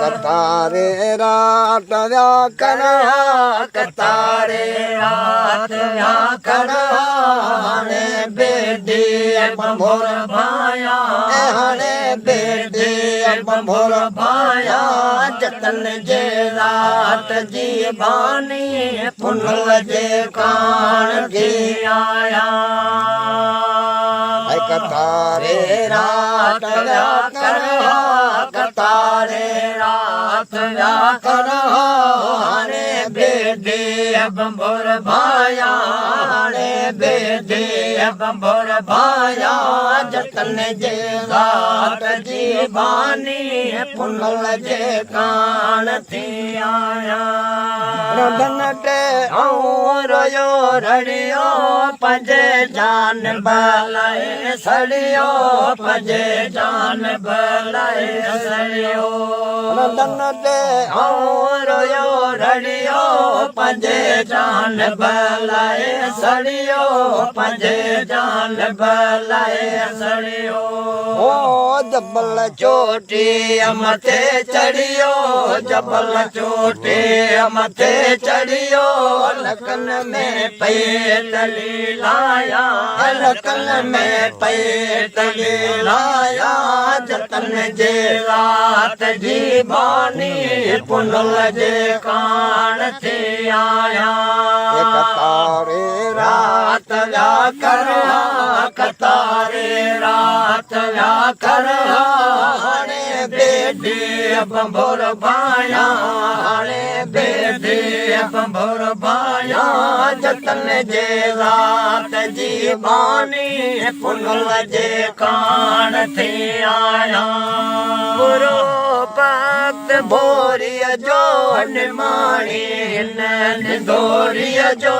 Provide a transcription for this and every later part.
कतारे रात या कर कतारे रात या कर हने बेटी बंभोर भाया हने बेटी बंभोर भाया जतन जे रात जी बानी पुनल जे कान थी आया कतारे रात या कर कतारे रात या कर हने बेटी बंभोर भाया हने बेटी बंभोर भाया जतन जे रात जी बानी पुनल जे कान थी आया रधन ते रोयो रड़ियो पंजे जान बलाए सड़ियो पंजे जान बलाए सड़ियो रधन ते रोयो रड़ियो पंजे जान बलाए सड़ियो पंजे जान बलाए सड़ियो ओ जबल चोटी मथे चढ़ियो जबल चोटी मथे चढ़ियो लखन में पैदली लाया लखन में पैदली लाया जतन जे रात जी बानी पुनल जे कान थी आया कतारे रात या कर कतारे रात या कर हने बेटी बंभोर भाया हने बेटी बंभोर भाया जतन जे रात जी बानी पुनल जे कान थी आया बुरो भक्त भोरिय जो निमाणी नैन दोरिय जो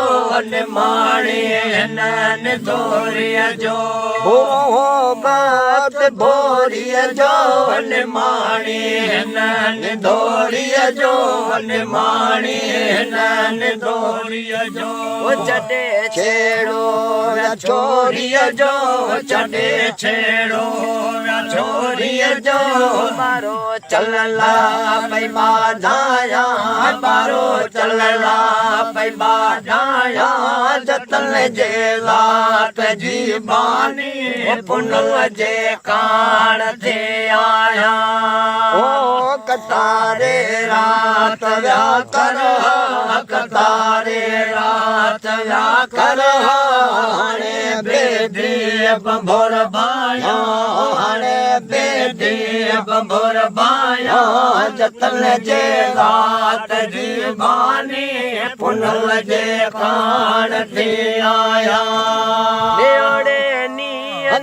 निमाणी नैन दोरिय जो बुरो भक्त भोरिय जो निमाणी नैन दोरिय जो निमाणी नैन दोरिय जो चढ़े छेड़ो छोरिय जो चढ़े छेड़ो छोरिय जो मारो चलला पै बाधाया मारो चलला पै बाधाया जतन जे रात जी बानी पुनल जे कान थे आया ओ कतारे रात या कर कतारे रात या कर हने बेटी बंभोर भाया हने बेटी बंभोर भाया जतन जे रात जी बानी पुनल जे कान थी आया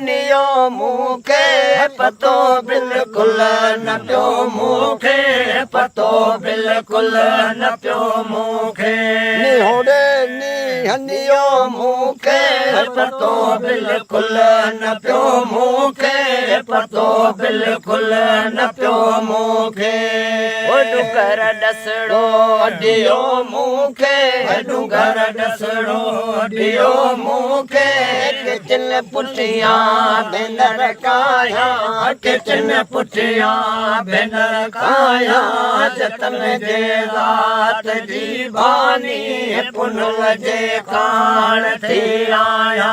नियो मुखे पतो बिल्कुल न पियो मुखे पतो बिल्कुल न पियो मुखे निहोड़े नियो मुखे पतो बिल्कुल न पियो मुखे पतो बिल्कुल न पियो मुखे डुगर डसड़ो दियो मुखे डुगर डसड़ो दियो मुखे किचन पुठिया भेनर काया किचन पुठिया भेनर काया जतन जे रात जी बानी पुनल जे कान थी आया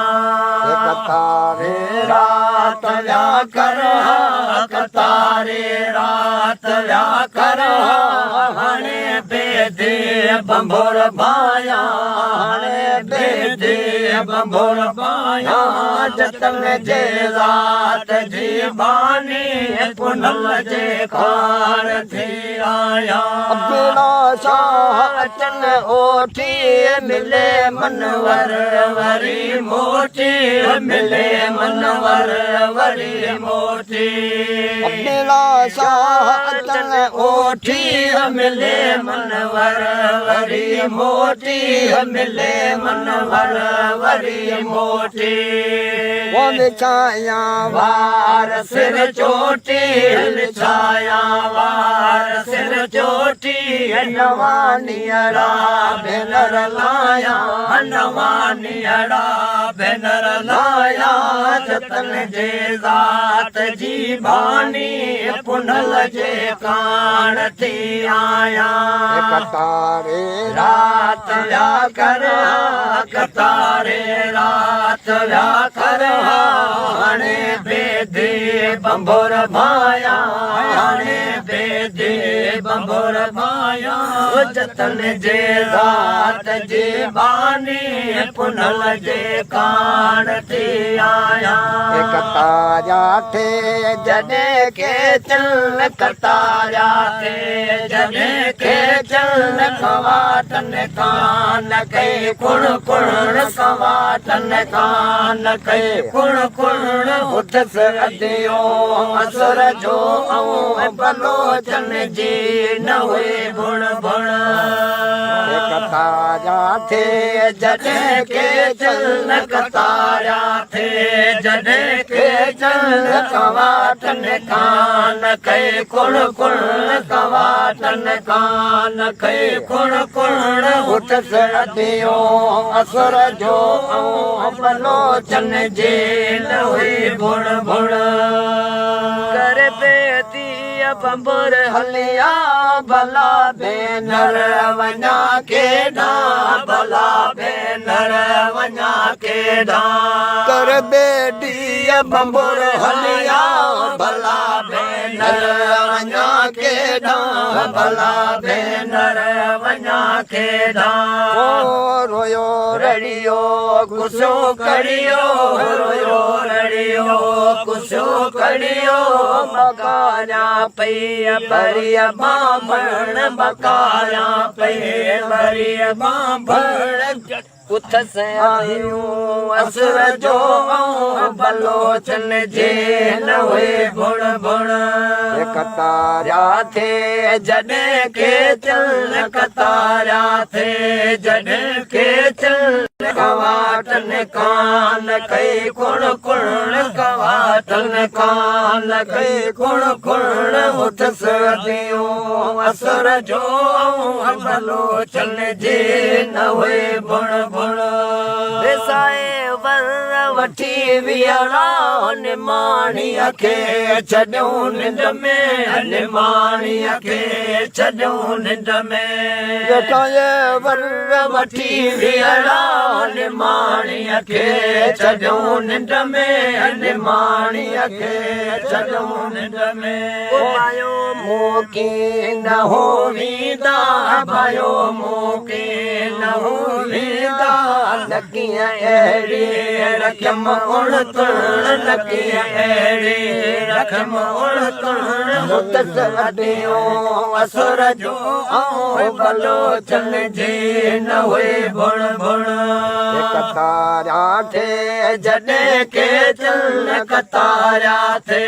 कतारे रात या कर कतारे रात या कर हने बेटी बंभोर भाया हने बेटी बंभोर भाया जतन जे रात जी बानी पुनल जे कान थी आया बिना अचन ओठी मिले मनवर वरी मोटी मिले मनवर वरी मोटी बिना अचन ओठी मिले मनवर वरी मोटी मिले मनवर वरी मोटी वो बिछाया वार सिर चोटी छाया वार सिर चोटी नवानियरा भेनर लाया नवानियरा भेनर लाया जतन जे रात जी बानी पुनल जे कान थी आया कतारे रात व्या कर कतारे रात व्या कर हाणे बेदे बंबोर भाया हाणे बेदे बंबोर भाया जतन जे रात जे बानी पुनल जे कान थी आया कतारा थे जने के चल कतारा थे जने के चल कवाटन कान के कुण कुण कवाटन कान के कुण कुण उठस अदियो असुर जो बलोचन जी न हुए बुण बुण कतारा थे जने के चल कतारा थे जने के चल कवाटन कान के कुण कुण कवाटन कान के कुण कुण उठस अदियो असुर जो बलोचन जे न हुई बुण बुण कर बेदी बंबुर हलिया भला भेनर वञा केॾा भला भेनर वञा केॾा कर बेदी बंबुर हलिया भला भेनर वञा केॾा भला भेनर वञा केॾा रोयो रड़ियो कुसो करियो रोयो रड़ियो कुसो करियो मकाना पई बरिया बामण बकाया पे बरिया बामण उथस आयूं असुर जो बलोचन जे न हुए बुण बुण कतारा थे जने के चल कतारा थे जने के चल कवाटन कान कई कुण कुण कवाटन कान कई कुण कुण उठस दियो असुर जो बलोचन जे न हुए बुण बुण साए वर वठी वियणा निमाणीअ खे छॾियो निंड में निमाणीअ खे छॾियो निंड में वर वठी वियणा निमाणीअ खे छॾियो निंड में निमाणीअ खे छॾियो निंड में भायो मूंखे न हो वींदा भायो मूंखे न हो वींदा लकीअ अहिड़ी रखम उण तुण लकीअ अहिड़ी रखम उण तुण मुतस अॾियो असुर जो बलोचन जे न हुए बुण बुण कतारा थे जने के चल कतारा थे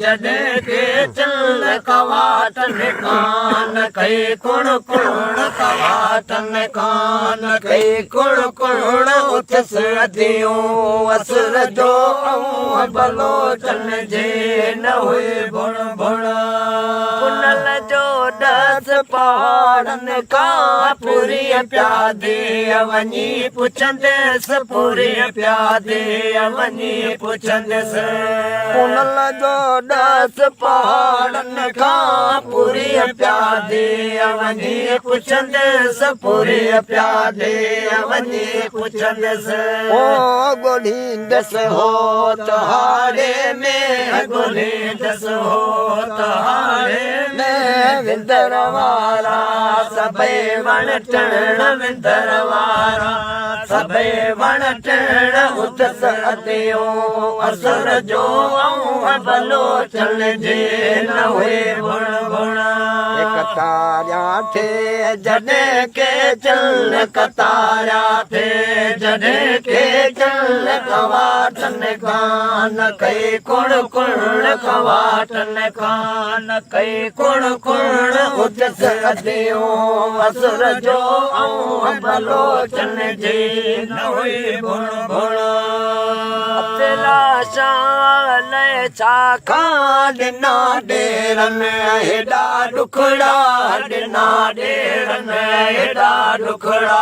जने के चल कवाटन कान कई कुण कुण कवाटन कान कई कुण कुण उथस अदियो असुर जो बलोचन जे न हुए बुण बुण पुनल जो दस पहाड़न का पूरी प्यादे वञी पुछंदसि पूरी प्यादे वञी पुछंदसि पुनल जो दस पहाड़न का पूरी प्यादे वञी पुछंदसि पूरी प्यादे वञी पुछंदसि ओ ॻोल्हींदसि हो तहारे में ॻोल्हींदसि हो तहारे में विंदर वारा सभई वण टिण विंदर वारा सभई वण टिण उथस अदियो असुर जो बलोचन जे न हुए बुण बुण कतारा थे जने के चल कतारा थे जने के चल कवाटन कान कई कुण कुण कवाटन कान कई कुण कुण उथस अदियो असुर जो बलोचन जे न हुए बुण बुण शाल छा खां ॾिना ॾेरन हेॾा ॾुखड़ा ॾिना ॾेरन हेॾा ॾुखड़ा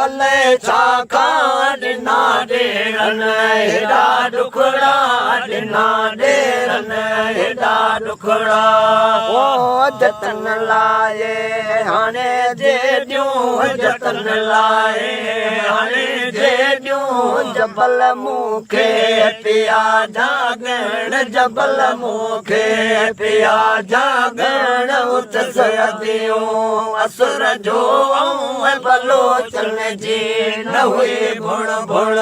अलाए छा खां ॾिना ॾेरन हेॾा ॾुखड़ा ॾिना ॾेरन हेॾा ॾुखड़ा ओ जतन लाए हाणे जेॾियूं जतन लाए हाणे जेॾियूं जबल मूंखे पिया जागण जबल मूंखे पिया जागण उत सदियूं असुर जो ऐं बलोचन जी न हुई भुण भुण